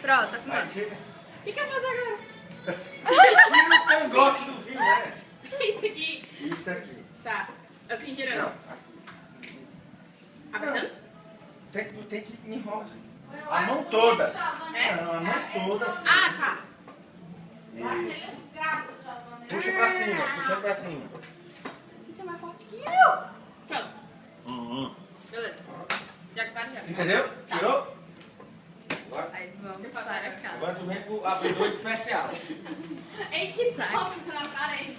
Pronto, tá filmando. Tira O que quer fazer agora? o cangote do vinho, né? Isso aqui. Isso aqui. Tá. Assim, girando. Não, assim. Apertando? Tem que enrolar. A mão toda. É? Não, a mão toda assim. Ah, tá. Isso. Puxa pra cima, puxa pra cima. Isso é mais forte que eu. Pronto. Beleza. Já que tá, já. Entendeu? Tá. Tirou? Agora, Aí vamos passar a cara. agora tu vem pro abridor especial. Ei, que tal? Fica na parede.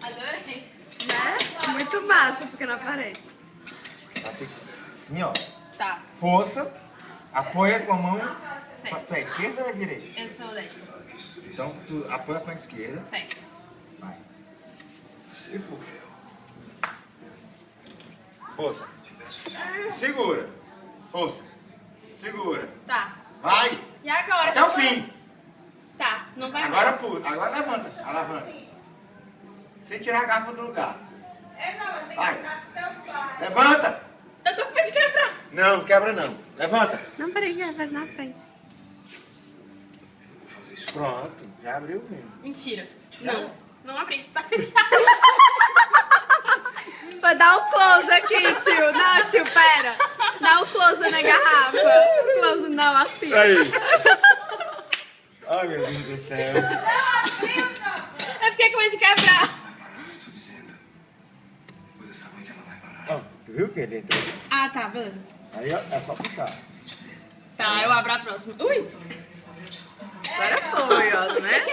Adorei. Né? Muito massa, fica na parede. Assim, ó. Tá. Força. Apoia com a mão. Certo. Tu é esquerda ou é direita? Eu sou desta. Então tu apoia com a esquerda. Certo. Vai. E puxa. Força. Segura. Força. Segura. Tá. Vai. E agora? Até o fim. Tá. Não vai Agora mais. pula. Agora levanta. Alavanca. Sem tirar a garrafa do lugar. Vai. Levanta. Eu tô com medo de quebrar. Não, quebra não. Levanta. Não, peraí, vai na frente. Pronto. Já abriu o vinho. Mentira. Não. Não abri. Tá fechado. Vai dar um close aqui, tio. Não, tio, pera. Dá um close na garrafa. Close não, assim. Aí. Ai, meu Deus do céu. Eu fiquei com medo de quebrar. Ó, tu viu que ele entrou? Ah, tá. Beleza. Aí ó, é só puxar. Tá, eu abro a próxima. Ui! Agora foi, ó, né?